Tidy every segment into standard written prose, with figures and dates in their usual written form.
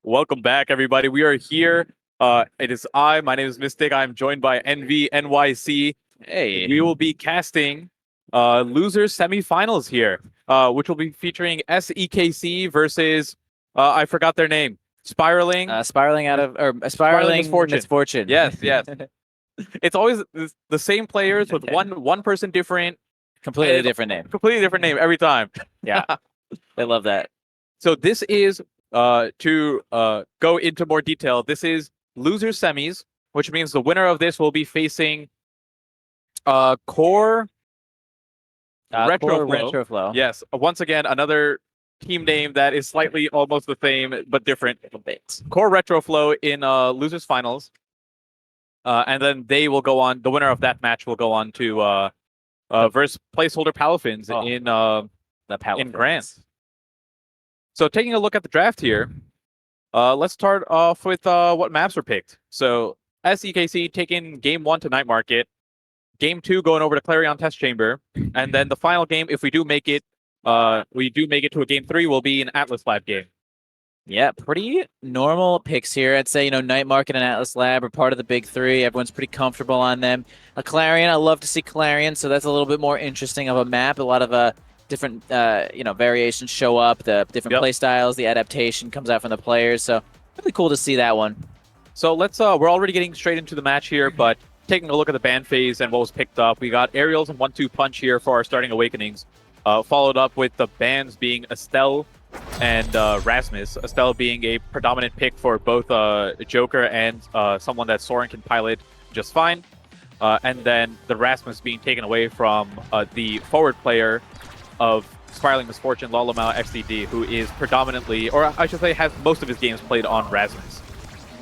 Welcome back, everybody. We are here. My name is Mystic. I'm joined by NYC. Hey, We will be casting losers semifinals here, which will be featuring SEKC versus, I forgot their name, Spiraling. spiraling Misfortune. misfortune. Yes, yes. It's always the same players with one person different. Completely different name. Completely different name every time. Yeah, they love that. So this is to go into more detail. This is loser semis, which means the winner of this will be facing Core Retroflow. Yes, once again another team name that is slightly almost the same but different. Core Retroflow in losers finals, and then they will go on. The winner of that match will go on to versus placeholder Palafins in Grand. So taking a look at the draft here, let's start off with what maps were picked. So SEKC taking game 1 to Night Market, game 2 going over to Clarion Test Chamber, and then the final game, if we do make it to a game 3, will be an Atlas Lab game. Yeah, pretty normal picks here. I'd say, Night Market and Atlas Lab are part of the big three. Everyone's pretty comfortable on them. A Clarion, I love to see Clarion, so that's a little bit more interesting of a map. A lot of different variations show up, the different play styles, the adaptation comes out from the players, so really cool to see that one. So let's we're already getting straight into the match here, but taking a look at the ban phase and what was picked up, we got Aerials and 1-2 Punch here for our starting awakenings, followed up with the bans being Estelle and Rasmus. Estelle being a predominant pick for both Joker and someone that Soren can pilot just fine, and then the Rasmus being taken away from the forward player of Spiraling Misfortune, Lalamau XDD, who is predominantly, or I should say has most of his games played on Rasmus.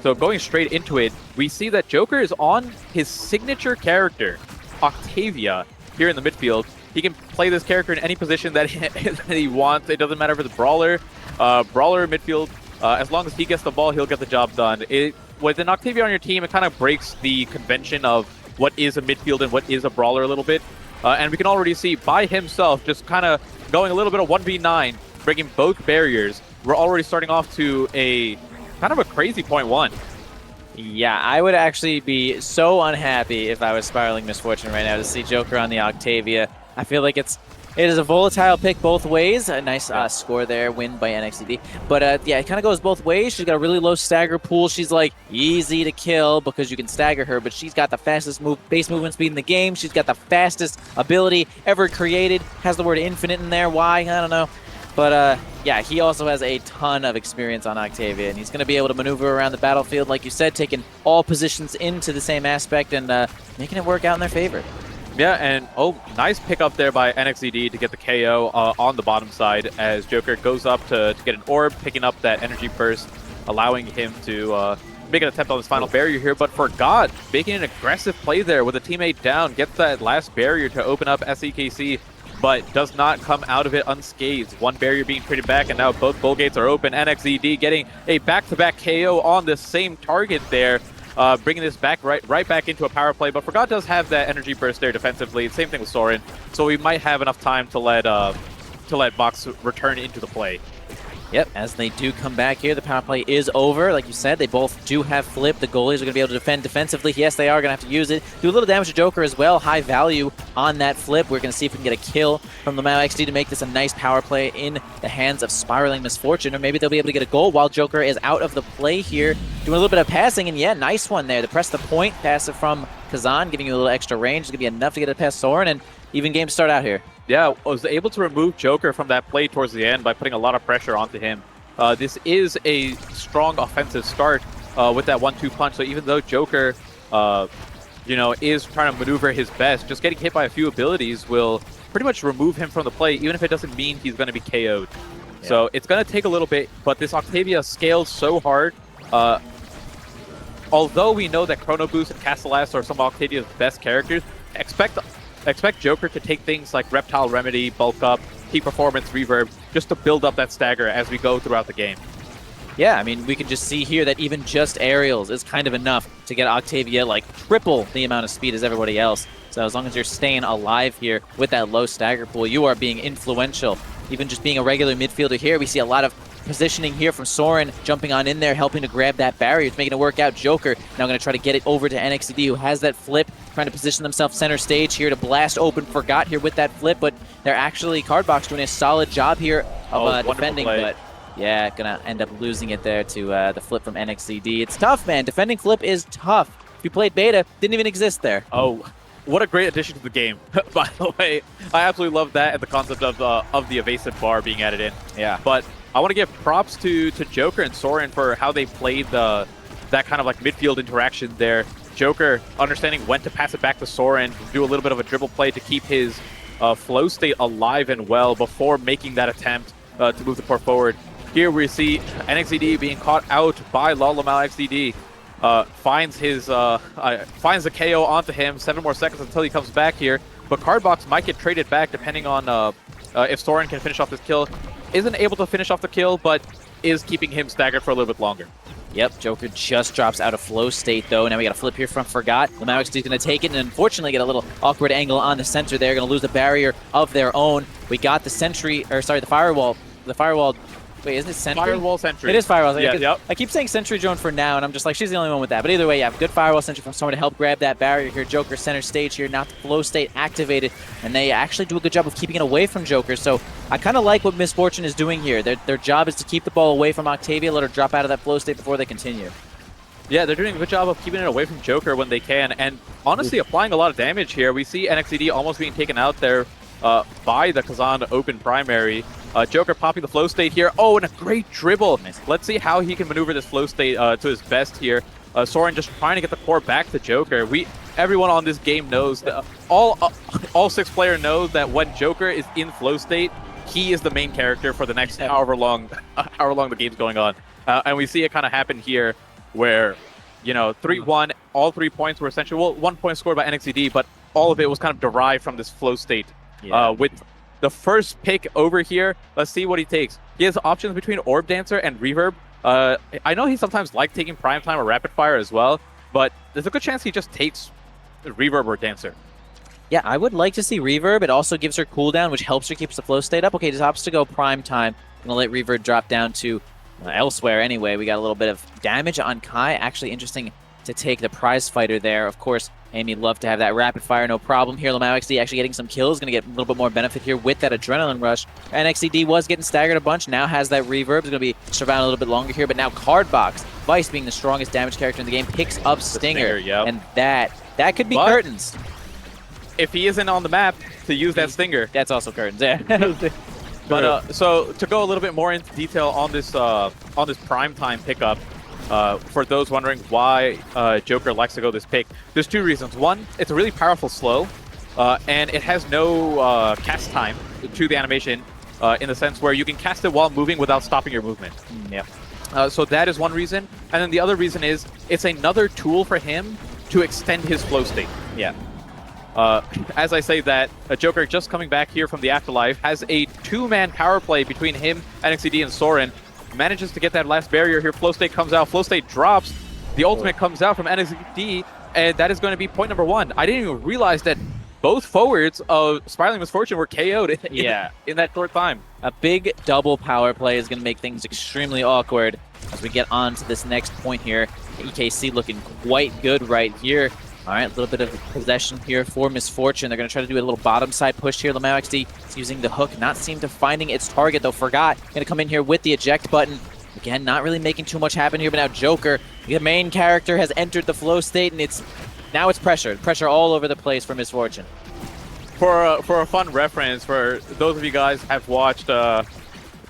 So going straight into it, we see that Joker is on his signature character, Octavia, here in the midfield. He can play this character in any position that he wants. It doesn't matter if it's brawler, midfield. As long as he gets the ball, he'll get the job done. With an Octavia on your team, it kind of breaks the convention of what is a midfield and what is a brawler a little bit. And we can already see by himself just kind of going a little bit of 1v9, breaking both barriers. We're already starting off to a kind of a crazy .1. Yeah, I would actually be so unhappy if I was Spiraling Misfortune right now to see Joker on the Octavia. I feel like it is a volatile pick both ways. A nice score there, win by NXDD. But yeah, it kind of goes both ways. She's got a really low stagger pool. She's like easy to kill because you can stagger her, but she's got the fastest base movement speed in the game. She's got the fastest ability ever created. Has the word infinite in there. Why? I don't know. But yeah, he also has a ton of experience on Octavia, and he's going to be able to maneuver around the battlefield, like you said, taking all positions into the same aspect and making it work out in their favor. Yeah, and nice pickup there by NXDD to get the KO on the bottom side as Joker goes up to get an orb, picking up that energy burst, allowing him to make an attempt on this final barrier here. But for God, making an aggressive play there with a teammate down, gets that last barrier to open up SEKC, but does not come out of it unscathed. One barrier being traded back, and now both goal gates are open. NXDD getting a back-to-back KO on the same target there. Bringing this back right back into a power play, but Forgot does have that energy burst there defensively. Same thing with Soren, so we might have enough time to let Mox return into the play. Yep, as they do come back here, the power play is over. Like you said, they both do have flip. The goalies are going to be able to defend defensively. Yes, they are going to have to use it. Do a little damage to Joker as well. High value on that flip. We're going to see if we can get a kill from the Lalamau XD to make this a nice power play in the hands of Spiraling Misfortune. Or maybe they'll be able to get a goal while Joker is out of the play here. Doing a little bit of passing, and yeah, nice one there. To press the point, pass it from Kazan, giving you a little extra range. It's going to be enough to get it past Soren, and even game to start out here. Yeah, was able to remove Joker from that play towards the end by putting a lot of pressure onto him. This is a strong offensive start with that 1-2 punch. So even though Joker, is trying to maneuver his best, just getting hit by a few abilities will pretty much remove him from the play, even if it doesn't mean he's going to be KO'd. Yeah. So it's going to take a little bit, but this Octavia scales so hard. Although we know that Chrono Boost and Castellas are some of Octavia's best characters, expect Joker to take things like Reptile Remedy, Bulk Up, Key Performance, Reverb, just to build up that stagger as we go throughout the game. Yeah, I mean, we can just see here that even just aerials is kind of enough to get Octavia like triple the amount of speed as everybody else. So as long as you're staying alive here with that low stagger pool, you are being influential. Even just being a regular midfielder here, we see a lot of positioning here from Soren, jumping on in there, helping to grab that barrier. It's making it work out. Joker now going to try to get it over to NXCD, who has that flip, trying to position themselves center stage here to blast open Forgot here with that flip, but they're actually Cardbox doing a solid job here of defending, but yeah, gonna end up losing it there to the flip from NXCD. It's tough, man. Defending flip is tough. If you played beta, didn't even exist there. Oh, what a great addition to the game, by the way. I absolutely love that and the concept of the evasive bar being added in. Yeah. But I want to give props to Joker and Soren for how they played that kind of like midfield interaction there. Joker understanding when to pass it back to Soren, do a little bit of a dribble play to keep his flow state alive and well before making that attempt to move the court forward. Here we see NXCD being caught out by Lalamal XDD. Finds the KO onto him. 7 more seconds until he comes back here. But Cardbox might get traded back depending on if Soren can finish off this kill. Isn't able to finish off the kill, but is keeping him staggered for a little bit longer. Yep, Joker just drops out of flow state, though. Now we got a flip here from Forgot. Lamau XD is going to take it and unfortunately get a little awkward angle on the center there. Going to lose the barrier of their own. We got the sentry, or sorry, the firewall. The firewall. Wait, isn't it sentry? Firewall sentry. It is firewall. Yeah, yep. I keep saying sentry drone for now, and I'm just like, she's the only one with that. But either way, yeah, good firewall sentry from someone to help grab that barrier here. Joker center stage here, now the flow state activated, and they actually do a good job of keeping it away from Joker. So I kind of like what Misfortune is doing here. Their job is to keep the ball away from Octavia, let her drop out of that flow state before they continue. Yeah, they're doing a good job of keeping it away from Joker when they can, and honestly applying a lot of damage here. We see NXCD almost being taken out there by the Kazan Open primary. Joker popping the flow state here. Oh, and a great dribble. Nice. Let's see how he can maneuver this flow state to his best here. Soren just trying to get the core back to Joker. Everyone on this game knows that all 6 players know that when Joker is in flow state, he is the main character for the next however long the game's going on. And we see it kind of happen here, where 3-1, all 3 points were essentially 1 point scored by NXCD, but all of it was kind of derived from this flow state. With the first pick over here, let's see what he takes. He has options between Orb Dancer and Reverb. I know he sometimes likes taking Prime Time or Rapid Fire as well, but there's a good chance he just takes Reverb or Dancer. Yeah, I would like to see Reverb. It also gives her cooldown, which helps her keep the flow state up. Okay, just opts to go Prime Time. I'm going to let Reverb drop down to elsewhere anyway. We got a little bit of damage on Kai. Actually interesting to take the prize fighter there. Of course, Amy love to have that rapid fire, no problem here. Lamau XD actually getting some kills, going to get a little bit more benefit here with that adrenaline rush. NXCD was getting staggered a bunch, now has that reverb, is going to be surviving a little bit longer here, but now Cardbox, Vice being the strongest damage character in the game, picks up Stinger, yep. And that could be curtains. If he isn't on the map to use that Stinger. That's also curtains, yeah. But so to go a little bit more into detail on this prime time pickup, for those wondering why Joker likes to go this pick, there's 2 reasons. One, it's a really powerful slow, and it has no cast time to the animation in the sense where you can cast it while moving without stopping your movement. Yeah. So that is one reason. And then the other reason is it's another tool for him to extend his flow state. Yeah. As I say that, Joker just coming back here from the Afterlife has a 2-man power play between him, NXCD, and Soren. Manages to get that last barrier here. Flow state comes out. Flow state drops. The ultimate comes out from NXCD, and that is going to be point number 1. I didn't even realize that both forwards of Spiraling Misfortune were KO'd in that short time. A big double power play is going to make things extremely awkward as we get on to this next point here. EKC looking quite good right here. All right, a little bit of possession here for Misfortune. They're going to try to do a little bottom side push here. Lamau XD is using the hook, not seem to finding its target, though. Forgot going to come in here with the eject button. Again, not really making too much happen here, but now Joker, the main character, has entered the flow state, and now it's pressure. Pressure all over the place for Misfortune. For a fun reference, for those of you guys have watched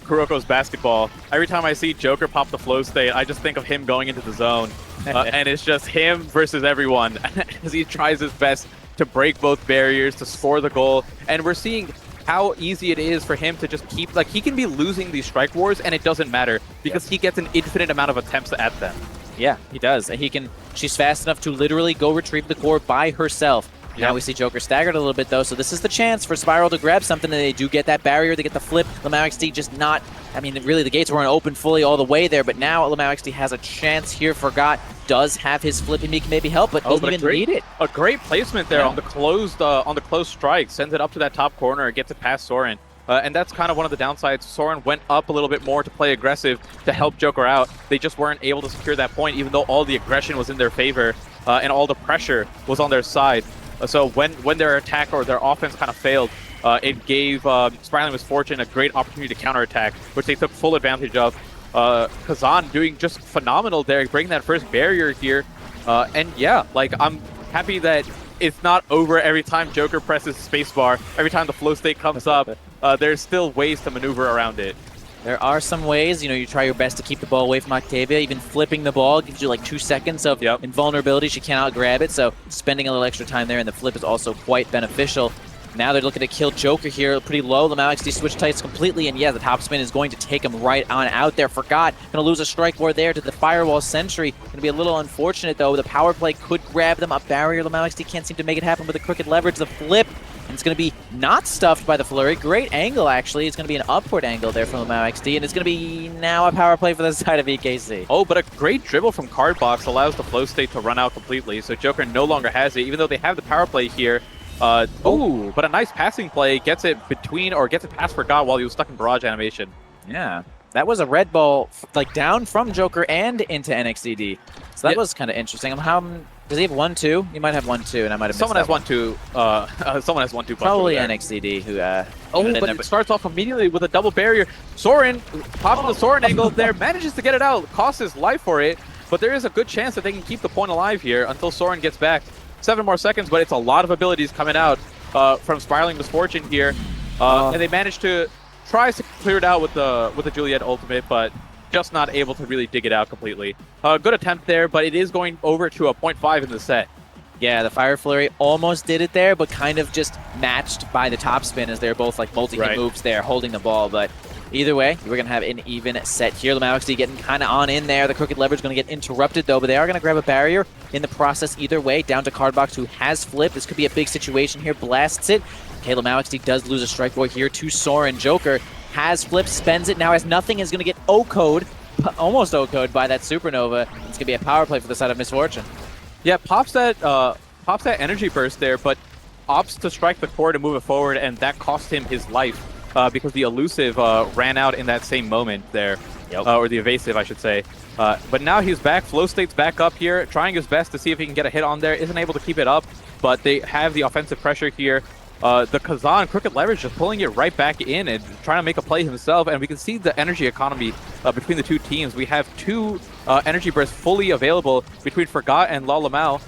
Kuroko's basketball, every time I see Joker pop the flow state, I just think of him going into the zone. And it's just him versus everyone as he tries his best to break both barriers, to score the goal. And we're seeing how easy it is for him to just keep, like, he can be losing these strike wars and it doesn't matter because he gets an infinite amount of attempts at them. Yeah, he does. She's fast enough to literally go retrieve the core by herself. Yep. Now we see Joker staggered a little bit, though, so this is the chance for Spiral to grab something, and they do get that barrier, they get the flip. Lamau XD just not, I mean, really, the gates weren't open fully all the way there, but now Lamau XD has a chance here. Forgot does have his flip, and he can maybe help, but doesn't even need it. A great placement there on the closed strike. Sends it up to that top corner, gets it past Soren. And that's kind of one of the downsides. Soren went up a little bit more to play aggressive to help Joker out. They just weren't able to secure that point, even though all the aggression was in their favor and all the pressure was on their side. So when their attack or their offense kind of failed, it gave Spiraling Misfortune a great opportunity to counterattack, which they took full advantage of. Kazan doing just phenomenal there, breaking that first barrier here. And yeah, like, I'm happy that it's not over every time Joker presses spacebar. Every time the flow state comes up, there's still ways to maneuver around it. There are some ways, you try your best to keep the ball away from OCTAVIA. Even flipping the ball gives you like 2 seconds of invulnerability. She cannot grab it, so spending a little extra time there, and the flip is also quite beneficial. Now they're looking to kill Joker here pretty low. Lamau XD switch tights completely, and yeah, the top spin is going to take him right on out there. Forgot, going to lose a strike board there to the Firewall Sentry. Going to be a little unfortunate, though. The power play could grab them. A barrier, Lamau XD can't seem to make it happen with a crooked leverage. The flip, and it's going to be not stuffed by the flurry. Great angle, actually. It's going to be an upward angle there from Lamau XD, and it's going to be now a power play for the side of EKC. Oh, but a great dribble from Cardbox allows the flow state to run out completely, so Joker no longer has it, even though they have the power play here. But a nice passing play gets it between, or gets it past Forgot while he was stuck in barrage animation. Yeah, that was a red ball, like down from Joker and into NXDD. So that was kind of interesting. How does he have 1-2? He might have 1-2, and I might have missed someone has that 1-2. Someone has 1-2. Probably NXDD who. But it starts off immediately with a double barrier. Soren, popping the Soren angle there, manages to get it out, costs his life for it. But there is a good chance that they can keep the point alive here until Soren gets back. 7 more seconds, but it's a lot of abilities coming out from Spiraling Misfortune here, and they managed to try to clear it out with the Juliet ultimate, but just not able to really dig it out completely. Good attempt there, but it is going over to a 0.5 in the set. Yeah, the Fire Flurry almost did it there, but kind of just matched by the top spin as they're both like multi-hit moves there, holding the ball. But either way, we're going to have an even set here. Lamau XD getting kind of on in there. The crooked leverage going to get interrupted, though, but they are going to grab a barrier in the process either way. Down to Cardbox, who has flipped. This could be a big situation here. Blasts it. Okay, Lamau XD does lose a strike board here to Soren. Joker has flipped, spends it. Now has nothing. Is going to get O-code, almost O-code by that Supernova. It's going to be a power play for the side of Misfortune. Yeah, pops that energy burst there, but opts to strike the core to move it forward, and that cost him his life because the elusive ran out in that same moment there, or the evasive, I should say. But now he's back. Flow State's back up here, trying his best to see if he can get a hit on there. Isn't able to keep it up, but they have the offensive pressure here. The Kazan crooked leverage just pulling it right back in and trying to make a play himself, and we can see the energy economy between the two teams. We have 2 energy bursts fully available between Forgot and Lamau,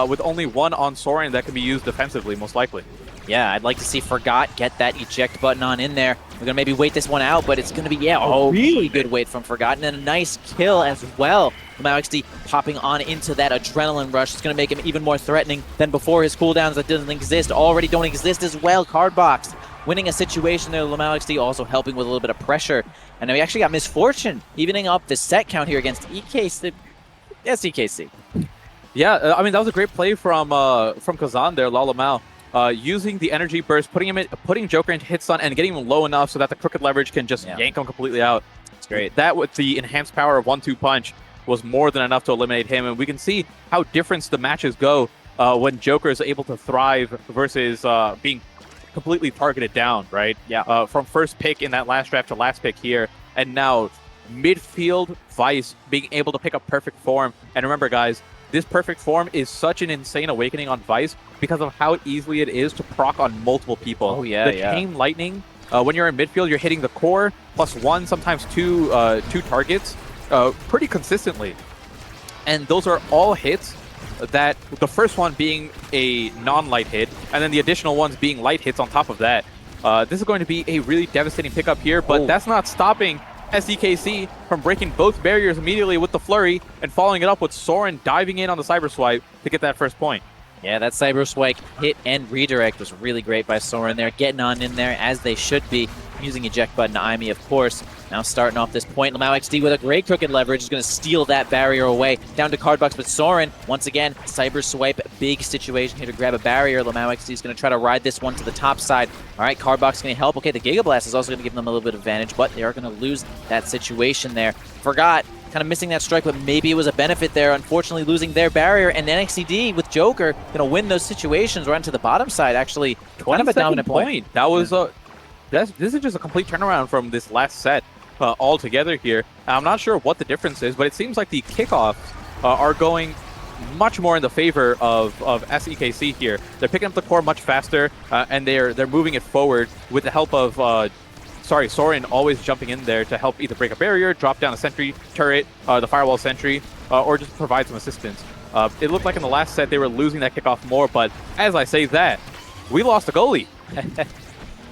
with only 1 on Soren that can be used defensively, most likely. Yeah, I'd like to see Forgot get that eject button on in there. We're going to maybe wait this one out, but it's going to be, really good wait from Forgot, and then a nice kill as well. Lamau XD popping on into that adrenaline rush. It's going to make him even more threatening than before. His cooldowns that doesn't exist already don't exist as well. Cardbox winning a situation there. Lamau XD also helping with a little bit of pressure. And then we actually got Misfortune evening up the set count here against EKC. Yes, EKC. Yeah, I mean, that was a great play from Kazan there, Lamau. Using the energy burst, putting Joker into hit stun and getting him low enough so that the crooked leverage can just yank him completely out. It's great. That with the enhanced power of 1-2 punch was more than enough to eliminate him, and we can see how different the matches go when Joker is able to thrive versus being completely targeted down, right? Yeah. From first pick in that last draft to last pick here, and now midfield Vice being able to pick up perfect form. And remember, guys, this perfect form is such an insane awakening on Vice because of how easily it is to proc on multiple people. Oh, yeah, the Chain Lightning, when you're in midfield, you're hitting the core +1, sometimes two targets pretty consistently. And those are all hits that the first one being a non-light hit, and then the additional ones being light hits on top of that. This is going to be a really devastating pickup here, but that's not stopping SEKC from breaking both barriers immediately with the flurry and following it up with Soren diving in on the cyber swipe to get that first point. Yeah, that cyber swipe hit and redirect was really great by Soren there, getting on in there as they should be, using eject button to IME, of course. Now starting off this point, Lamau XD with a great crooked leverage is going to steal that barrier away. Down to Cardbox, but Soren, once again, cyber swipe, big situation here to grab a barrier. Lamau XD is going to try to ride this one to the top side. All right, Cardbox going to help. Okay, the Giga Blast is also going to give them a little bit of advantage, but they are going to lose that situation there. Forgot, kind of missing that strike, but maybe it was a benefit there. Unfortunately, losing their barrier, and NXCD with Joker going to win those situations right to the bottom side. Actually, kind of a dominant point. That was this is just a complete turnaround from this last set altogether here. I'm not sure what the difference is, but it seems like the kickoffs are going much more in the favor of SEKC here. They're picking up the core much faster, and they're moving it forward with the help of Soren always jumping in there to help either break a barrier, drop down a sentry turret, the firewall sentry, or just provide some assistance. It looked like in the last set they were losing that kickoff more, but as I say that, we lost a goalie.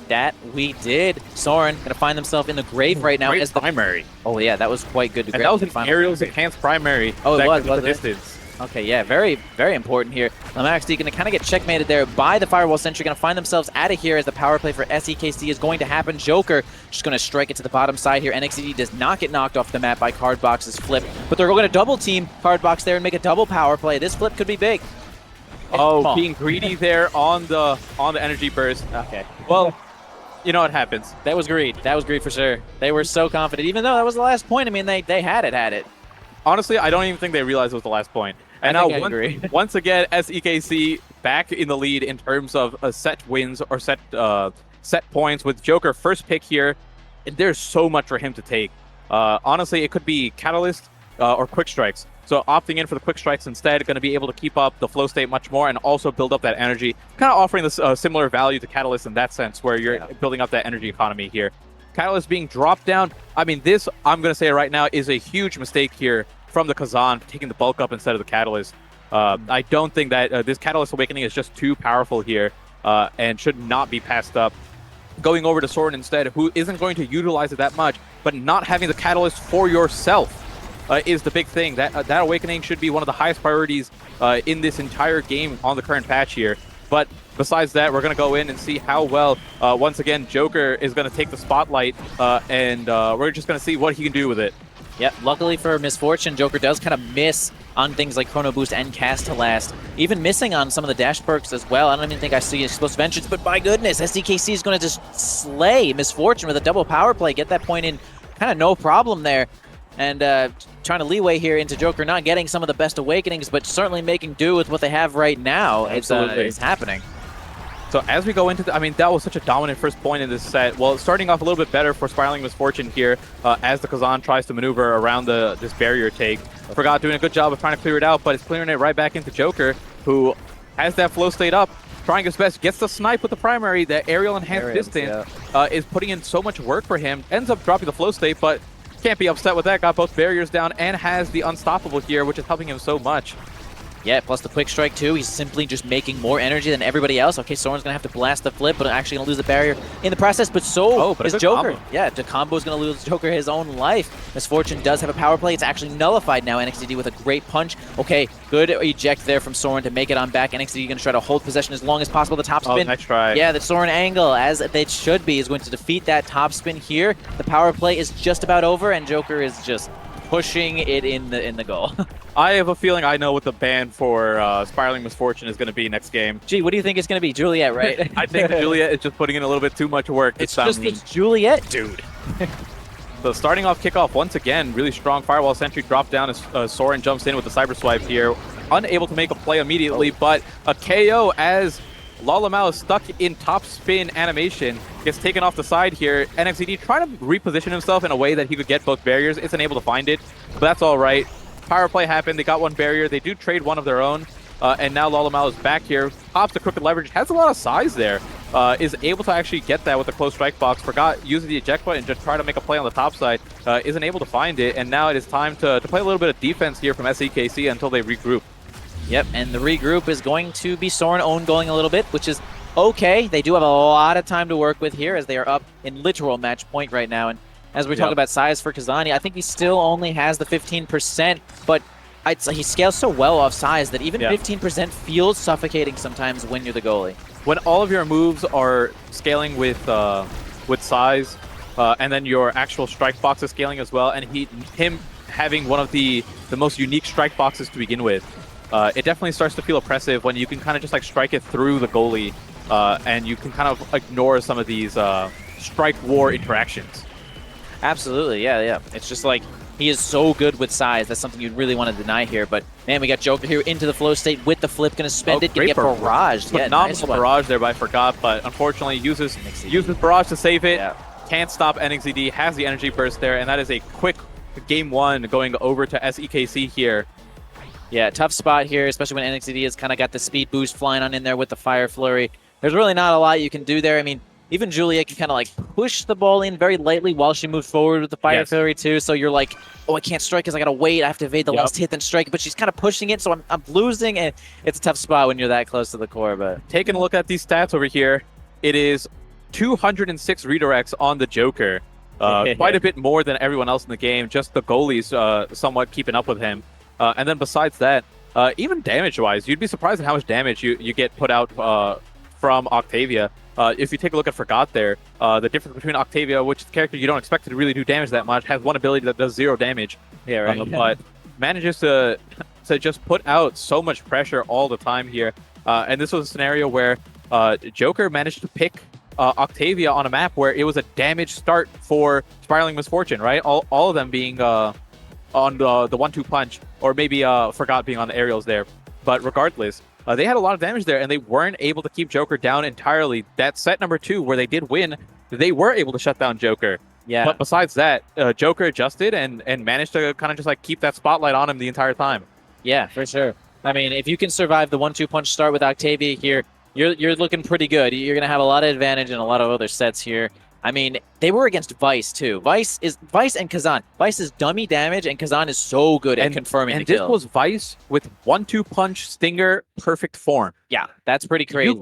That we did. Soren going to find himself in the grave right now. Great As the primary. Oh yeah, that was quite good to grab. And that was an Aerial's enhanced primary. Oh, it was the it? distance. Okay, yeah, very, very important here. LAMXD going to kind of get checkmated there by the Firewall Sentry. Going to find themselves out of here as the power play for SEKC is going to happen. Joker just going to strike it to the bottom side here. NXD does not get knocked off the map by Cardbox's flip, but they're going to double team Cardbox there and make a double power play. This flip could be big. Oh, being greedy there on the energy burst. Okay. Well, you know what happens. That was greed. That was greed for sure. They were so confident, even though that was the last point. I mean, they had it. Honestly, I don't even think they realized it was the last point. And now, once again, SEKC back in the lead in terms of set wins or set points with Joker first pick here. And there's so much for him to take. Honestly, it could be Catalyst or Quick Strikes. So opting in for the Quick Strikes instead, going to be able to keep up the flow state much more and also build up that energy. Kind of offering this similar value to Catalyst in that sense, where you're building up that energy economy here. Catalyst being dropped down. I mean, this, I'm going to say right now, is a huge mistake here from the Kazan, taking the bulk up instead of the Catalyst. I don't think that this Catalyst Awakening is just too powerful here and should not be passed up. Going over to Soren instead, who isn't going to utilize it that much, but not having the Catalyst for yourself is the big thing. That Awakening should be one of the highest priorities in this entire game on the current patch here. But besides that, we're going to go in and see how well, once again, Joker is going to take the spotlight, and we're just going to see what he can do with it. Yep, luckily for Misfortune, Joker does kind of miss on things like Chrono Boost and Cast to Last. Even missing on some of the dash perks as well. I don't even think I see Explosive Entrance, but my goodness, SDKC is going to just slay Misfortune with a double power play, get that point in kind of no problem there. And trying to leeway here into Joker not getting some of the best Awakenings, but certainly making do with what they have right now. It's happening. So as we go into I mean, that was such a dominant first point in this set. Well, starting off a little bit better for Spiraling Misfortune here as the Kazan tries to maneuver around this barrier take. Forgot doing a good job of trying to clear it out, but it's clearing it right back into Joker, who has that flow state up, trying his best, gets the snipe with the primary. The aerial enhanced distance is putting in so much work for him. Ends up dropping the flow state, but can't be upset with that. Got both barriers down and has the Unstoppable here, which is helping him so much. Yeah, plus the Quick Strike too. He's simply just making more energy than everybody else. Okay, Soren's going to have to blast the flip, but actually going to lose the barrier in the process. But is Joker. Combo. Yeah, the combo is going to lose Joker his own life. Misfortune does have a power play. It's actually nullified now. NXTD with a great punch. Okay, good eject there from Soren to make it on back. NXTD going to try to hold possession as long as possible. The top spin. Nice try. Yeah, the Soren angle, as it should be, is going to defeat that top spin here. The power play is just about over, and Joker is just pushing it in the goal. I have a feeling I know what the ban for Spiraling Misfortune is going to be next game. Gee, what do you think it's going to be? Juliet, right? I think Juliet is just putting in a little bit too much work. It's Juliet, dude. So starting off kickoff once again, really strong Firewall Sentry drop down as Soren jumps in with the Cyber Swipe here. Unable to make a play immediately, but a KO as Lalamao is stuck in top spin animation, gets taken off the side here. NXDD trying to reposition himself in a way that he could get both barriers. Isn't able to find it, but that's all right. Power play happened. They got one barrier. They do trade one of their own, and now Lalamao is back here. Pops the Crooked Leverage. Has a lot of size there. Is able to actually get that with the close strike box. Forgot using the eject button and just try to make a play on the top side. Isn't able to find it, and now it is time to play a little bit of defense here from SEKC until they regroup. Yep, and the regroup is going to be Soren own going a little bit, which is okay. They do have a lot of time to work with here as they are up in literal match point right now. And as we talk about size for Kazani, I think he still only has the 15%, but he scales so well off size that even 15% feels suffocating sometimes when you're the goalie. When all of your moves are scaling with size, and then your actual strike box is scaling as well, and him having one of the most unique strike boxes to begin with, it definitely starts to feel oppressive when you can kind of just like strike it through the goalie, and you can kind of ignore some of these strike war interactions. Absolutely, yeah. It's just like He is so good with size. That's something you'd really want to deny here. But, man, we got Joker here into the flow state with the flip. Going to spend it. Going to get barraged. Yeah, nice barrage there by Forgot, but unfortunately uses barrage to save it. Yeah. Can't stop NXED, has the energy burst there, and that is a quick game 1 going over to SEKC here. Yeah, tough spot here, especially when NXED has kind of got the speed boost flying on in there with the Fire Flurry. There's really not a lot you can do there. I mean, even Juliet can kind of like push the ball in very lightly while she moves forward with the Fire Flurry too. So you're like, oh, I can't strike because I got to wait. I have to evade the last hit, then strike. But she's kind of pushing it, so I'm losing. And it's a tough spot when you're that close to the core. But taking a look at these stats over here, it is 206 redirects on the Joker. Quite a bit more than everyone else in the game. Just the goalies somewhat keeping up with him. And then besides that, even damage-wise, you'd be surprised at how much damage you get put out from OCTAVIA. If you take a look at Forgot there, the difference between OCTAVIA, which is the character you don't expect to really do damage that much, has one ability that does 0 damage. Yeah, right. But manages to just put out so much pressure all the time here. And this was a scenario where Joker managed to pick OCTAVIA on a map where it was a damage start for Spiraling Misfortune, right? All of them being on the 1-2 punch, or maybe Forgot being on the aerials there. But regardless, they had a lot of damage there, and they weren't able to keep Joker down entirely. That set number 2, where they did win, they were able to shut down Joker. Yeah. But besides that, Joker adjusted and managed to kind of just like keep that spotlight on him the entire time. Yeah, for sure. I mean, if you can survive the 1-2 punch start with OCTAVIA here, you're looking pretty good. You're going to have a lot of advantage in a lot of other sets here. I mean, they were against Vice, too. Vice and Kazan. Vice is dummy damage, and Kazan is so good at confirming the kill. And this was Vice with 1-2 punch Stinger perfect form. Yeah, that's pretty crazy.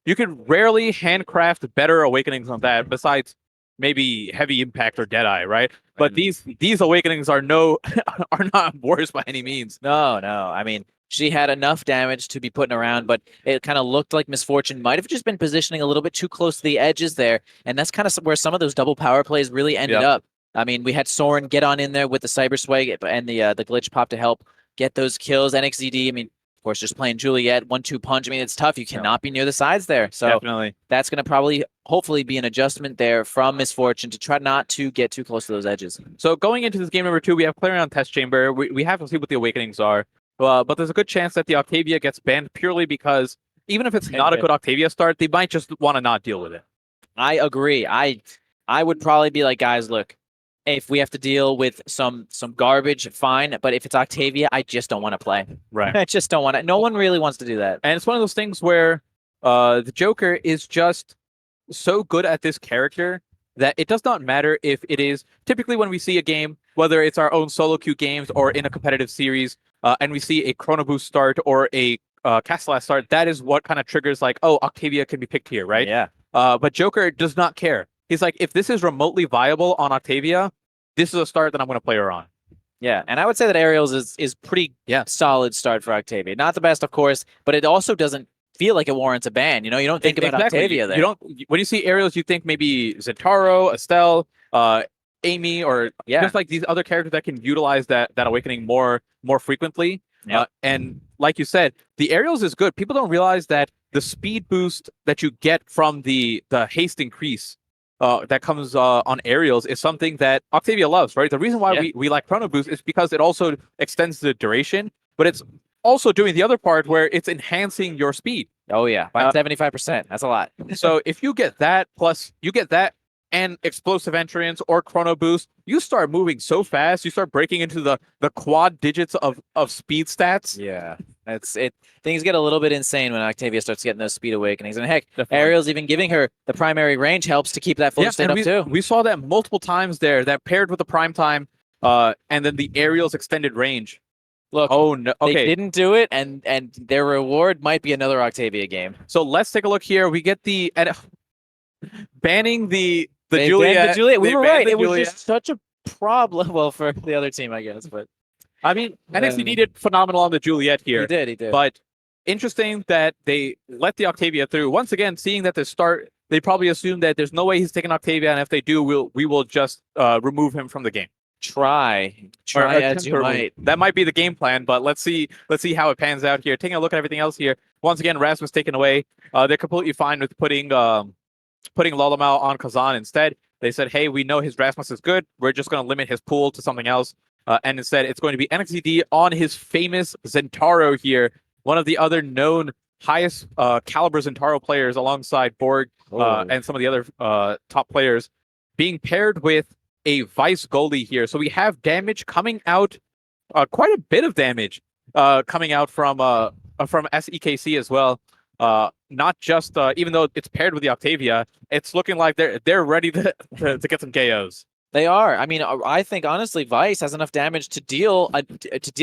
You could rarely handcraft better Awakenings on that, besides maybe Heavy Impact or Deadeye, right? But these Awakenings are are not worse by any means. No. I mean, she had enough damage to be putting around, but it kind of looked like Misfortune might have just been positioning a little bit too close to the edges there, and that's kind of where some of those double power plays really ended up. I mean, we had Soren get on in there with the Cyber Swag and the glitch pop to help get those kills. NXED, I mean, of course, just playing Juliet, 1-2 punch. I mean, it's tough. You cannot be near the sides there. So definitely, that's going to hopefully be an adjustment there from Misfortune to try not to get too close to those edges. So going into this game number 2, we have Clarion Test Chamber. We have to see what the Awakenings are. But there's a good chance that the OCTAVIA gets banned purely because even if it's not a good OCTAVIA start, they might just want to not deal with it. I agree. I would probably be like, guys, look, if we have to deal with some garbage, fine. But if it's OCTAVIA, I just don't want to play. Right. I just don't want to. No one really wants to do that. And it's one of those things where the Joker is just so good at this character that it does not matter if it is typically when we see a game, whether it's our own solo queue games or in a competitive series, and we see a Chrono Boost start or a Castellat start, that is what kind of triggers like, oh, OCTAVIA can be picked here, right? Yeah. But Joker does not care. He's like, if this is remotely viable on OCTAVIA, this is a start that I'm going to play her on. Yeah, and I would say that Aerials is pretty solid start for OCTAVIA. Not the best, of course, but it also doesn't feel like it warrants a ban. You know, you don't think about OCTAVIA there. You don't. When you see Aerials, you think maybe Zentaro, Estelle, Amy, or just like these other characters that can utilize that Awakening more frequently. Yeah. And like you said, the Aerials is good. People don't realize that the speed boost that you get from the haste increase that comes on Aerials is something that OCTAVIA loves, right? The reason why we like Chrono Boost is because it also extends the duration, but it's also doing the other part where it's enhancing your speed. Oh yeah, by 75%. That's a lot. So if you get that, plus you get that and Explosive Entrance or Chrono Boost, you start moving so fast, you start breaking into the quad digits of speed stats. Yeah, that's it. Things get a little bit insane when OCTAVIA starts getting those speed awakenings. And heck, Aerial's even giving her the primary range helps to keep that full state up too. We saw that multiple times there, that paired with the prime time, and then the Aerial's extended range. Look, they didn't do it, and their reward might be another OCTAVIA game. So let's take a look here. We get the banning the They Juliet. We were right. It was just such a problem. Well, for the other team, I guess, but I mean, NXT did phenomenal on the Juliet here. He did. But interesting that they let the OCTAVIA through. Once again, seeing that the start, they probably assume that there's no way he's taking OCTAVIA, and if they do, we will just remove him from the game. Try as you might. That might be the game plan, but let's see how it pans out here. Taking a look at everything else here. Once again, Raz was taken away. They're completely fine with putting Lolamau on Kazan instead. They said, hey, we know his Rasmus is good. We're just going to limit his pool to something else. And instead, it's going to be NXCD on his famous Zentaro here, one of the other known highest caliber Zentaro players alongside Borg and some of the other top players, being paired with a Vice goalie here. So we have damage coming out, quite a bit of damage coming out from SEKC as well. Not just even though it's paired with the Octavia, it's looking like they're ready to get some KOs. They are. I mean, I think honestly, Vice has enough damage to deal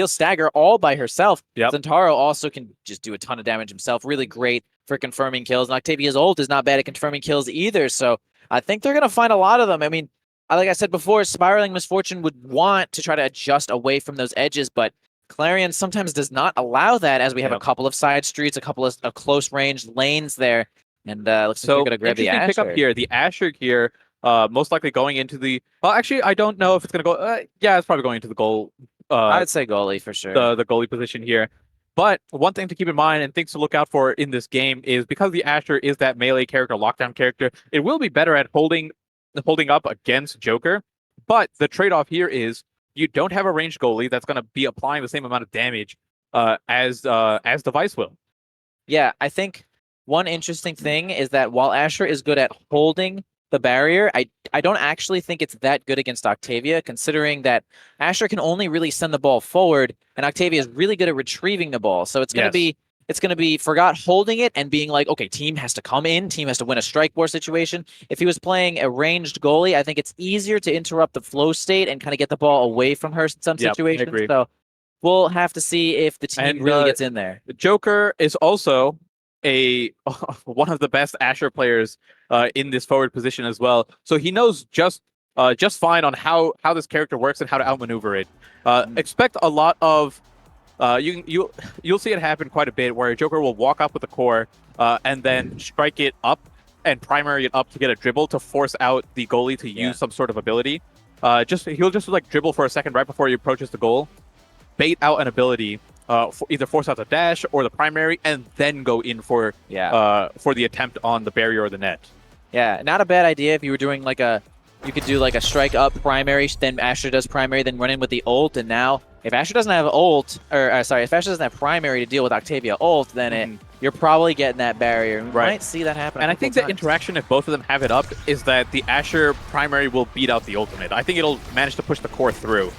stagger all by herself. Yep. Zentaro also can just do a ton of damage himself. Really great for confirming kills. And Octavia's ult is not bad at confirming kills either. So I think they're gonna find a lot of them. I mean, like I said before, Spiraling Misfortune would want to try to adjust away from those edges, but Clarion sometimes does not allow that, as we have a couple of side streets, a couple of close range lanes there, and looks like they're going to grab the Asher. Pick up here. The Asher here, most likely going into the. Well, actually, I don't know if it's going to go. Yeah, it's probably going into the goal. I would say goalie for sure. The goalie position here. But one thing to keep in mind and things to look out for in this game is because the Asher is that melee character, lockdown character, it will be better at holding up against Joker. But the trade-off here is you don't have a ranged goalie that's going to be applying the same amount of damage as the Vice will. Yeah, I think one interesting thing is that while Asher is good at holding the barrier, I don't actually think it's that good against Octavia, considering that Asher can only really send the ball forward, and Octavia is really good at retrieving the ball. So it's going to be Forgot holding it and being like, okay, team has to come in, team has to win a strike war situation. If he was playing a ranged goalie, I think it's easier to interrupt the flow state and kind of get the ball away from her in some situations. I agree. So we'll have to see if the team really gets in there. Joker is also one of the best Asher players in this forward position as well. So he knows just fine on how this character works and how to outmaneuver it. Expect a lot of you'll see it happen quite a bit where Joker will walk up with the core and then strike it up and primary it up to get a dribble to force out the goalie to use some sort of ability. He'll just like dribble for a second right before he approaches the goal, bait out an ability, either force out the dash or the primary, and then go in for the attempt on the barrier or the net. Yeah, not a bad idea if you were doing you could do like a strike up primary, then Asher does primary, then run in with the ult, and now if Asher doesn't have ult, if Asher doesn't have primary to deal with Octavia ult, then you're probably getting that barrier. We might see that happen. And I think the interaction, if both of them have it up, is that the Asher primary will beat out the ultimate. I think it'll manage to push the core through.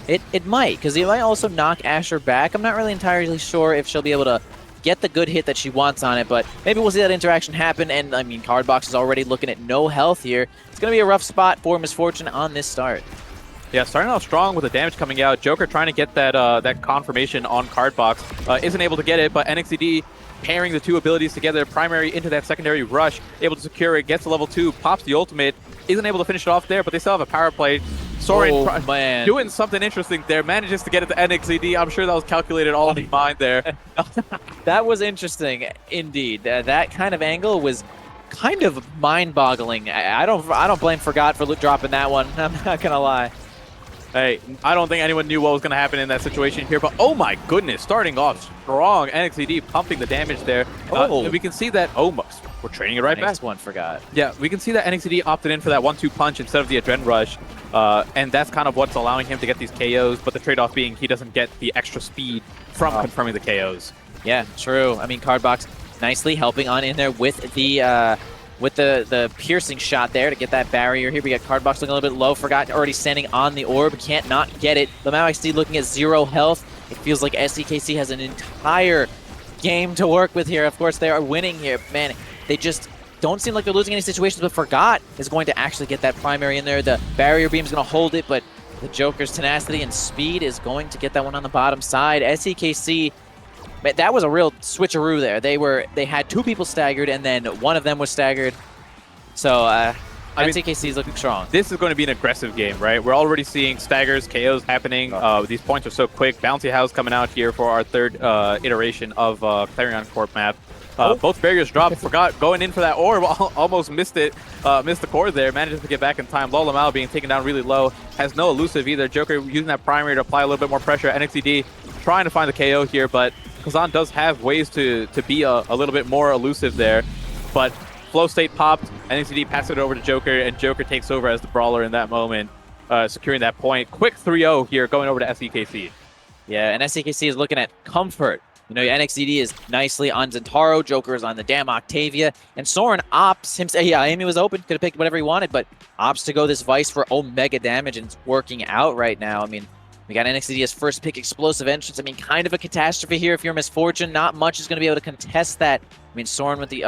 It might, because it might also knock Asher back. I'm not really entirely sure if she'll be able to get the good hit that she wants on it, but maybe we'll see that interaction happen. And I mean, Cardbox is already looking at no health here. It's going to be a rough spot for Misfortune on this start. Yeah, starting off strong with the damage coming out. Joker trying to get that confirmation on Cardbox. Isn't able to get it, but NXCD pairing the two abilities together, primary into that secondary rush, able to secure it, gets to level 2, pops the ultimate, isn't able to finish it off there, but they still have a power play. Soren doing something interesting there, manages to get it to NXCD. I'm sure that was calculated all in mind there. That was interesting indeed. That kind of angle was kind of mind-boggling. I don't blame Forgot for dropping that one. I'm not gonna lie. Hey, I don't think anyone knew what was going to happen in that situation here, but oh my goodness, starting off strong. NXCD pumping the damage there. We can see that, we're training it right back. Next one, Forgot. Yeah, we can see that NXCD opted in for that 1-2 punch instead of the Adren Rush, and that's kind of what's allowing him to get these KOs, but the trade-off being he doesn't get the extra speed from confirming the KOs. Yeah, true. I mean, Cardbox nicely helping on in there with the piercing shot there to get that barrier here. We got Cardbox looking a little bit low. Forgot already standing on the orb. Can't not get it. Lamau XD looking at 0 health. It feels like SEKC has an entire game to work with here. Of course, they are winning here. Man, they just don't seem like they're losing any situations, but Forgot is going to actually get that primary in there. The barrier beam is going to hold it, but the Joker's tenacity and speed is going to get that one on the bottom side. SEKC, that was a real switcheroo there. They had 2 people staggered, and then one of them was staggered. So SEKC is looking strong. This is going to be an aggressive game, right? We're already seeing staggers, KOs happening. These points are so quick. Bouncy House coming out here for our third iteration of Clarion Corp map. Both barriers dropped. Forgot going in for that orb. Almost missed it. Missed the core there. Manages to get back in time. Lolamau being taken down really low. Has no elusive either. Joker using that primary to apply a little bit more pressure. NXCD trying to find the KO here, but Kazan does have ways to be a little bit more elusive there. But Flow state popped, NXT passes it over to Joker, and Joker takes over as the brawler in that moment, securing that point. Quick 3-0 here, going over to SEKC. Yeah, and SEKC is looking at comfort. You know, NXTD is nicely on Zentaro, Joker is on the damn Octavia, and Soren opts himself. Yeah, Amy was open, could have picked whatever he wanted, but opts to go this Vice for Omega damage, and it's working out right now. I mean, we got NXTD's first pick, Explosive Entrance. I mean, kind of a catastrophe here if you're Misfortune. Not much is going to be able to contest that. I mean, Soren with the,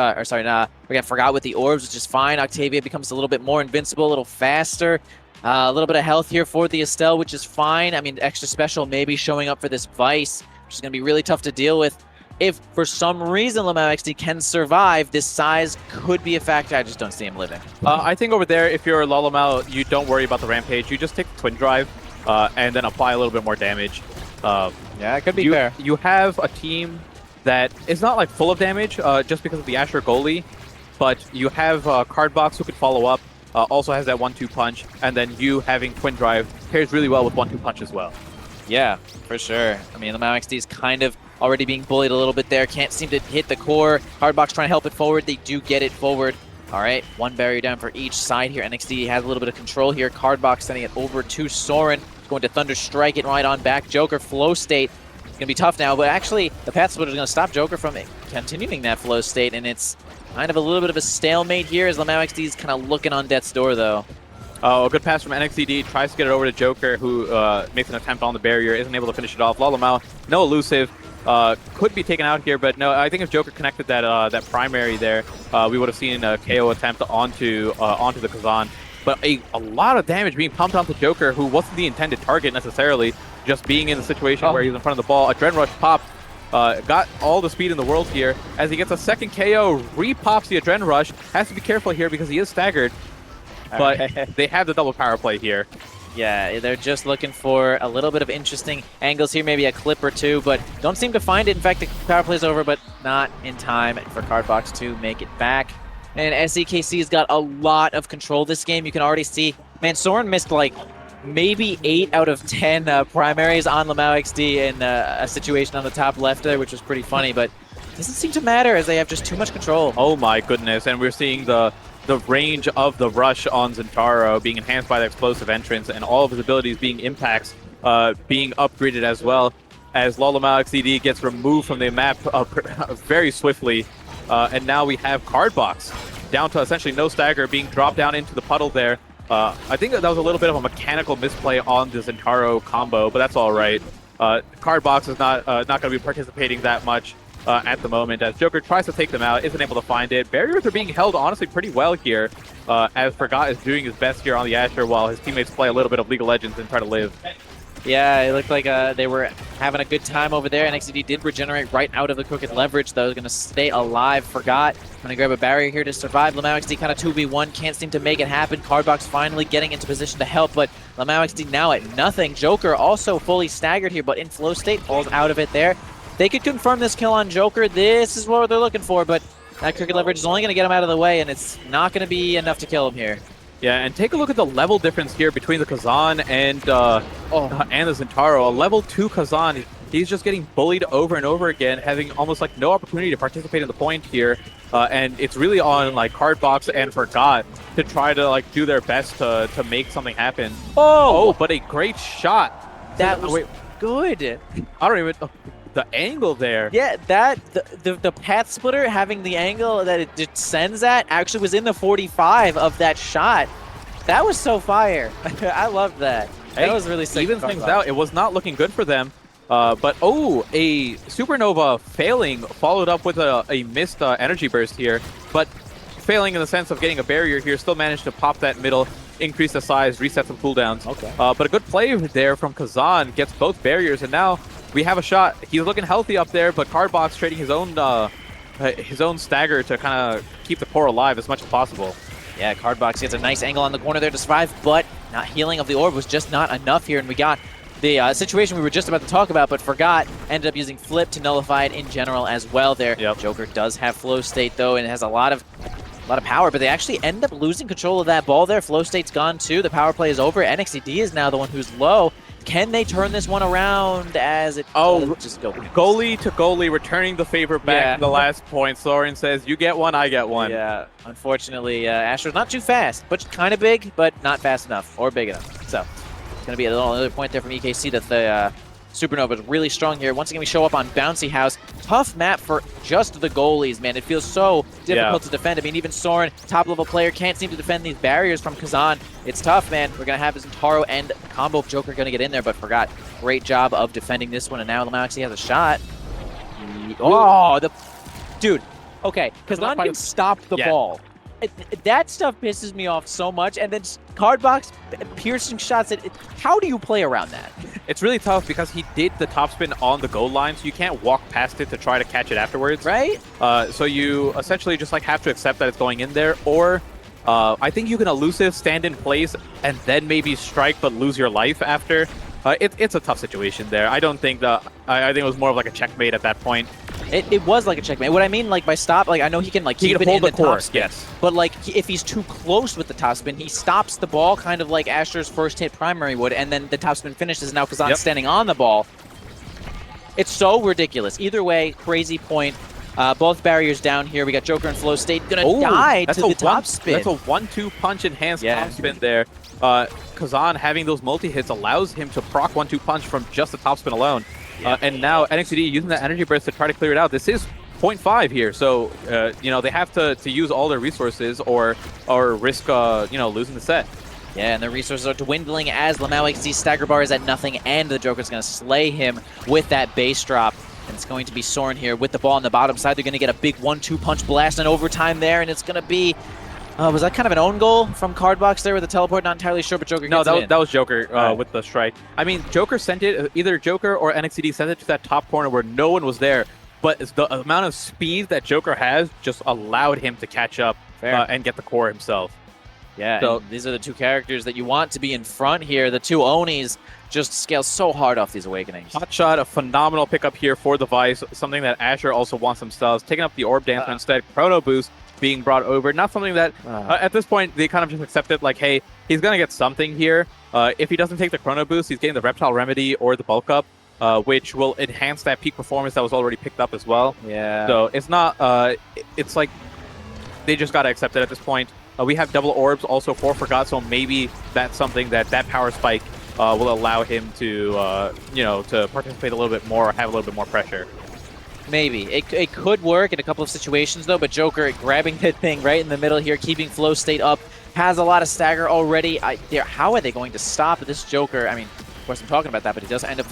forgot with the orbs, which is fine. Octavia becomes a little bit more invincible, a little faster. A little bit of health here for the Estelle, which is fine. I mean, extra special maybe showing up for this Vice, which is going to be really tough to deal with. If for some reason Lamau XD can survive, this size could be a factor. I just don't see him living. I think over there, if you're Lalamau, you don't worry about the Rampage. You just take the Twin Drive and then apply a little bit more damage. Yeah, it could be fair. You have a team that is not like full of damage just because of the Asher goalie, but you have Cardbox who could follow up. Also has that 1-2 punch, and then you having Twin Drive pairs really well with 1-2 punch as well. Yeah, for sure. I mean, Lamau XD is kind of already being bullied a little bit there. Can't seem to hit the core. Cardbox trying to help it forward. They do get it forward. All right, one barrier down for each side here. NXT has a little bit of control here. Cardbox sending it over to Soren. Going to Thunder Strike it right on back. Joker flow state. It's going to be tough now, but actually the Path Splitter is going to stop Joker from continuing that flow state, and it's kind of a little bit of a stalemate here as Lamau XD is kind of looking on death's door, though. Oh, a good pass from NXTD. Tries to get it over to Joker, who makes an attempt on the barrier. Isn't able to finish it off. Lalamau, no elusive. Could be taken out here, but no, I think if Joker connected that primary there, we would have seen a KO attempt onto the Kazan. But a lot of damage being pumped onto Joker, who wasn't the intended target necessarily, just being in the situation where he's in front of the ball. Adrenaline Rush pop. Got all the speed in the world here. As he gets a second KO, re-pops the Adrenaline Rush. Has to be careful here because he is staggered. But they have the double power play here. Yeah, they're just looking for a little bit of interesting angles here, maybe a clip or two, but don't seem to find it. In fact, the power play is over, but not in time for Cardbox to make it back. And SEKC's got a lot of control this game. You can already see, man, Soren missed like maybe 8 out of 10 primaries on Lamau XD in a situation on the top left there, which was pretty funny, but it doesn't seem to matter as they have just too much control. Oh my goodness, and we're seeing the range of the rush on Zentaro being enhanced by the explosive entrance, and all of his abilities being impacts being upgraded as well, as Lalamau XD gets removed from the map very swiftly. And now we have Cardbox down to essentially no stagger, being dropped down into the puddle there. I think that was a little bit of a mechanical misplay on the Zentaro combo, but that's all right. Cardbox is not going to be participating that much at the moment, as Joker tries to take them out, isn't able to find it. Barriers are being held honestly pretty well here, as Forgot is doing his best here on the Asher while his teammates play a little bit of League of Legends and try to live. Yeah, it looked like they were having a good time over there. NXT did regenerate right out of the crooked leverage, though. Going to stay alive. Forgot. Going to grab a barrier here to survive. Lamau XD kind of 2v1. Can't seem to make it happen. Cardbox finally getting into position to help, but Lamau XD now at nothing. Joker also fully staggered here, but in flow state, falls out of it there. They could confirm this kill on Joker. This is what they're looking for, but that crooked leverage is only going to get him out of the way, and it's not going to be enough to kill him here. Yeah, and take a look at the level difference here between the Kazan and the Zentaro. A level 2 Kazan, he's just getting bullied over and over again, having almost like no opportunity to participate in the point here. And it's really on like Cardbox and Forgot to try to like do their best to make something happen. Oh, but a great shot. That was good. I don't even... the angle there. Yeah, the Path Splitter having the angle that it sends at actually was in the 45 of that shot. That was so fire. I loved that. That was really sick. Even things out. It was not looking good for them. But a Supernova failing, followed up with a missed energy burst here. But failing in the sense of getting a barrier here, still managed to pop that middle, increase the size, reset some cooldowns. Okay. But a good play there from Kazan, gets both barriers, and now we have a shot. He's looking healthy up there, but Cardbox trading his own stagger to kind of keep the core alive as much as possible. Yeah, Cardbox gets a nice angle on the corner there to survive, but not healing of the orb was just not enough here, and we got the situation we were just about to talk about, but Forgot ended up using Flip to nullify it in general as well there. Yep. Joker does have flow state though, and it has a lot of power, but they actually end up losing control of that ball there. Flow state's gone too. The power play is over. NXTD is now the one who's low, can they turn this one around as it just go? Goalie to goalie, returning the favor back in the last point. Soren says, you get one, I get one. Yeah, unfortunately, Astro's not too fast, but kind of big, but not fast enough or big enough. So it's going to be another point there from EKC that the Supernova is really strong here. Once again, we show up on Bouncy House. Tough map for just the goalies, man. It feels so difficult to defend. I mean, even Soren, top-level player, can't seem to defend these barriers from Kazan. It's tough, man. We're going to have his Taro and combo Joker going to get in there, but forgot. Great job of defending this one, and now Lamau actually has a shot. Oh, dude. Okay, Kazan can stop the ball. That stuff pisses me off so much, and then Cardbox piercing shots. How do you play around that? It's really tough because he did the topspin on the goal line, so you can't walk past it to try to catch it afterwards. Right? So you essentially just like have to accept that it's going in there, or I think you can elusive, stand in place, and then maybe strike but lose your life after. It's a tough situation there. I don't think I think it was more of like a checkmate at that point. It was like a checkmate. What I mean, like by stop, like I know he can like keep it in the top spin, yes. But like if he's too close with the topspin, he stops the ball, kind of like Asher's first hit primary would, and then the topspin finishes. Now Kazan's standing on the ball. It's so ridiculous. Either way, crazy point. Both barriers down here. We got Joker and Flow State gonna die to the topspin. That's a 1-2 punch enhanced topspin there. Kazan having those multi-hits allows him to proc 1-2 punch from just the topspin alone. And now NXTD using that energy burst to try to clear it out. This is 0.5 here, so you know, they have to use all their resources or risk losing the set. Yeah, and the resources are dwindling as Lamau XD stagger bar is at nothing, and the Joker's going to slay him with that base drop. And it's going to be Soren here with the ball on the bottom side. They're going to get a big 1-2 punch blast in overtime there, and it's going to be... was that kind of an own goal from Cardbox there with the teleport? Not entirely sure, but Joker gets it in. That was Joker with the strike. I mean, Joker sent it, either Joker or NXTD sent it to that top corner where no one was there, but the amount of speed that Joker has just allowed him to catch up and get the core himself. Yeah, so these are the two characters that you want to be in front here. The two Onis just scale so hard off these Awakenings. Hotshot, a phenomenal pickup here for the Vice, something that Asher also wants themselves. Taking up the Orb Dancer instead, Chrono Boost being brought over. Not something that, at this point, they kind of just accept it like, hey, he's going to get something here. If he doesn't take the Chrono Boost, he's getting the Reptile Remedy or the Bulk Up, which will enhance that peak performance that was already picked up as well. Yeah. So it's not, it's like, they just got to accept it at this point. We have double orbs also for Forgot, so maybe that's something that power spike will allow him to, to participate a little bit more or have a little bit more pressure. Maybe. It could work in a couple of situations, though, but Joker grabbing that thing right in the middle here, keeping Flow State up, has a lot of stagger already. How are they going to stop this Joker? I mean, of course, I'm talking about that, but he does end up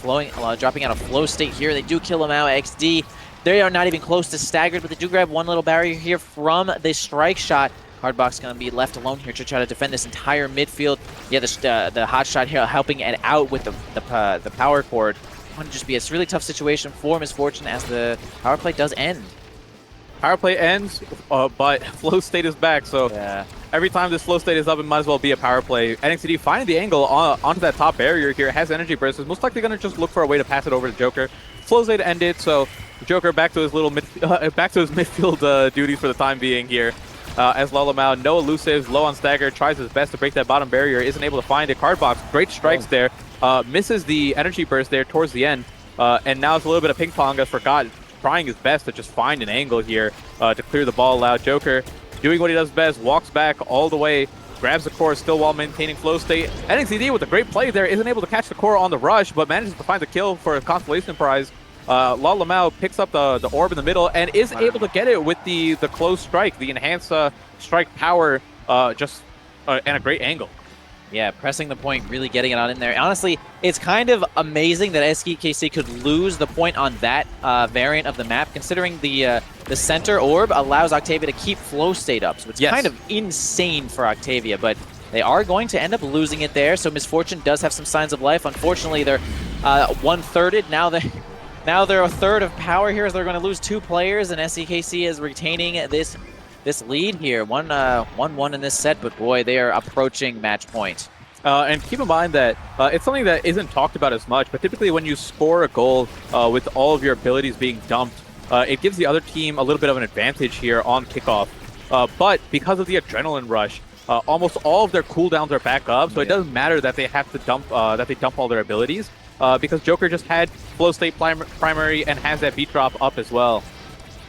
dropping out of Flow State here. They do kill him out, XD. They are not even close to staggered, but they do grab one little barrier here from the strike shot. Cardbox going to be left alone here to try to defend this entire midfield. Yeah, the hot shot here helping it out with the power cord. Want to just be a really tough situation for Misfortune as the power play does end. Power play ends, but Flow State is back, so every time this Flow State is up, it might as well be a power play. NXTD finding the angle onto that top barrier here, has energy burst, is most likely going to just look for a way to pass it over to Joker. Flow State ended, so Joker back to his midfield duties for the time being here. As Lalamau, no elusives, low on stagger, tries his best to break that bottom barrier, isn't able to find it. Cardbox, great strikes there, misses the energy burst there towards the end, and now it's a little bit of ping pong as Forgot trying his best to just find an angle here to clear the ball out. Joker doing what he does best, walks back all the way, grabs the core still while maintaining flow state. NXTD with a great play there, isn't able to catch the core on the rush, but manages to find the kill for a constellation prize. Lalamau picks up the orb in the middle and is able to get it with the close strike, the enhanced strike power, and a great angle. Yeah, pressing the point, really getting it on in there. Honestly, it's kind of amazing that SEKC could lose the point on that variant of the map, considering the center orb allows OCTAVIA to keep flow state up. So it's kind of insane for OCTAVIA, but they are going to end up losing it there. So Misfortune does have some signs of life. Unfortunately, they're one-thirded. Now they're a third of power here, as they're going to lose 2 players, and SEKC is retaining this lead here. 1-1 in this set, but boy, they are approaching match point. And keep in mind that it's something that isn't talked about as much, but typically when you score a goal with all of your abilities being dumped, it gives the other team a little bit of an advantage here on kickoff. But because of the adrenaline rush, almost all of their cooldowns are back up, so it Yeah. doesn't matter that they have to dump all their abilities, because Joker just had flow state primary and has that beat drop up as well.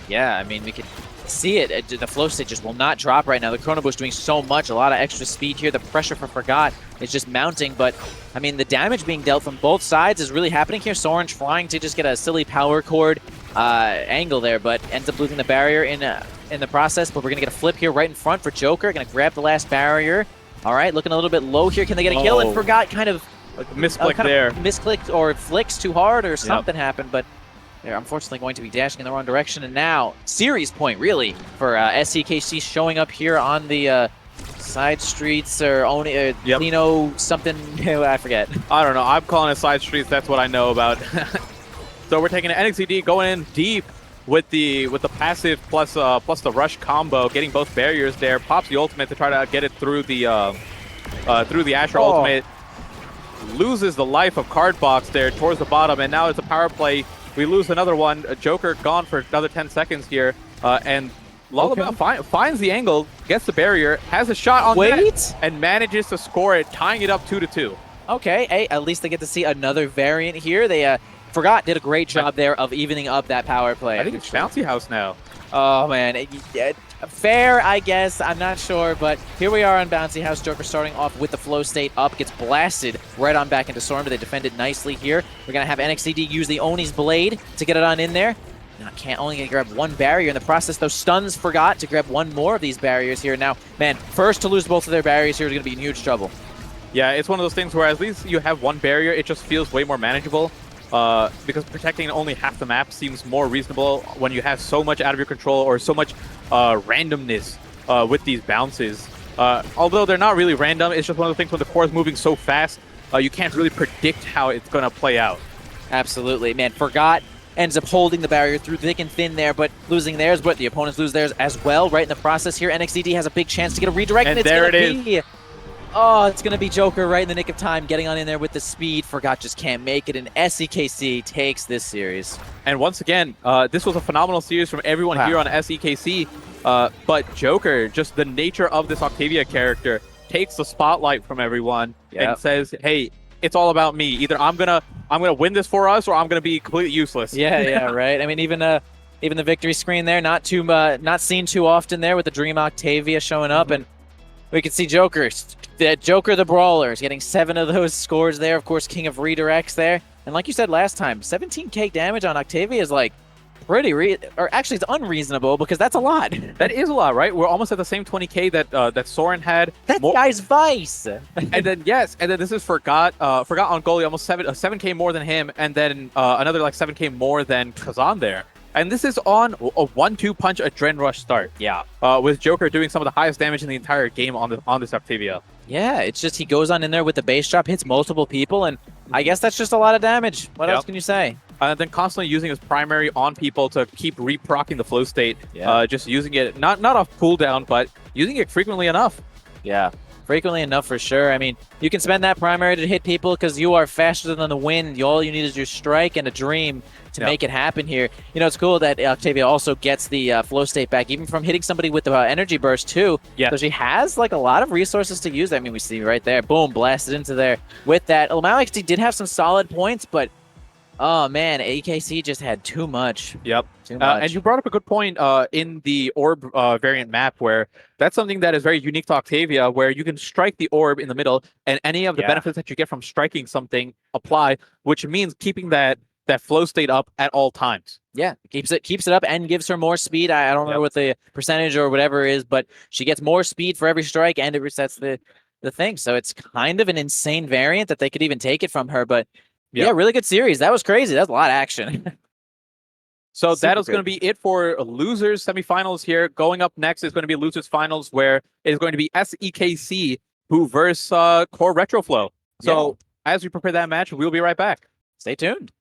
Yeah, I mean, we can see it. The flow state just will not drop right now. The Chrono Boost doing so much, a lot of extra speed here. The pressure for Forgot is just mounting, but I mean, the damage being dealt from both sides is really happening here. Soren trying to just get a silly power chord angle there, but ends up losing the barrier in the process. But we're gonna get a flip here right in front for Joker. Gonna grab the last barrier. All right, looking a little bit low here. Can they get a kill? And Forgot kind of Misclick there. Misclicked or flicks too hard or something happened, but they're unfortunately going to be dashing in the wrong direction. And now, series point, really, for SEKC showing up here on the side streets or Lino something. I forget. I don't know. I'm calling it side streets. That's what I know about. So we're taking an NXCD going in deep with the passive plus the rush combo, getting both barriers there. Pops the ultimate to try to get it through the Asher ultimate. Loses the life of Cardbox there towards the bottom, and now it's a power play. We lose another one. A Joker gone for another 10 seconds here, and Lullaby finds the angle, gets the barrier, has a shot on net, and manages to score it, tying it up 2-2. Okay, hey, at least they get to see another variant here. They Forgot did a great job there of evening up that power play. I think it's Bouncy House now. Oh, man. Fair, I guess. I'm not sure, but here we are on Bouncy House. Joker starting off with the flow state up, gets blasted right on back into Storm, but they defend it nicely here. We're going to have NXCD use the Oni's Blade to get it on in there. Now, can't only grab one barrier in the process, though. Stuns Forgot to grab one more of these barriers here. Now, man, first to lose both of their barriers here is going to be in huge trouble. Yeah, it's one of those things where at least you have one barrier, it just feels way more manageable. Because protecting only half the map seems more reasonable when you have so much out of your control or so much randomness with these bounces. Although they're not really random, it's just one of the things when the core is moving so fast, you can't really predict how it's going to play out. Absolutely, man. Forgot ends up holding the barrier through thick and thin there, but losing theirs, but the opponents lose theirs as well right in the process here. NXCD has a big chance to get a redirect, and it's there gonna it is. Oh, it's going to be Joker right in the nick of time, getting on in there with the speed. Forgot just can't make it, and SEKC takes this series. And once again, this was a phenomenal series from everyone here on SEKC, but Joker, just the nature of this Octavia character, takes the spotlight from everyone and says, hey, it's all about me. Either I'm gonna win this for us, or I'm gonna be completely useless. Yeah, right. I mean, even the victory screen there, not seen too often there with the Dream Octavia showing up, and we can see Joker the Brawler is getting 7 of those scores there. Of course, King of Redirects there. And like you said last time, 17k damage on Octavia is like pretty or actually it's unreasonable because that's a lot. That is a lot, right? We're almost at the same 20k that Soren had. That guy's Vice. And then this is Forgot on goalie, almost 7k more than him, and then another like 7k more than Kazan there. And this is on a 1-2 punch Adren Rush start. Yeah. With Joker doing some of the highest damage in the entire game on this Octavia. Yeah, it's just he goes on in there with the base drop, hits multiple people, and I guess that's just a lot of damage. What else can you say? And then constantly using his primary on people to keep reprocking the flow state. Just using it, not off cooldown, but using it frequently enough. Yeah, frequently enough for sure. I mean, you can spend that primary to hit people because you are faster than the wind. All you need is your strike and a dream to make it happen here. You know, it's cool that Octavia also gets the flow state back, even from hitting somebody with the energy burst too. Yeah. So she has like a lot of resources to use. I mean, we see right there, boom, blasted into there with that. LAN did have some solid points, but oh man, AKC just had too much. Yep. Too much. And you brought up a good point in the orb variant map, where that's something that is very unique to Octavia, where you can strike the orb in the middle, and any of the benefits that you get from striking something apply, which means keeping that flow state up at all times. Yeah, keeps it up and gives her more speed. I don't know what the percentage or whatever is, but she gets more speed for every strike, and it resets the thing. So it's kind of an insane variant that they could even take it from her. But yeah, really good series. That was crazy. That's a lot of action. So that is going to be it for losers semifinals here. Going up next is going to be losers finals, where it is going to be SEKC who versus Core Retroflow. So as we prepare that match, we'll be right back. Stay tuned.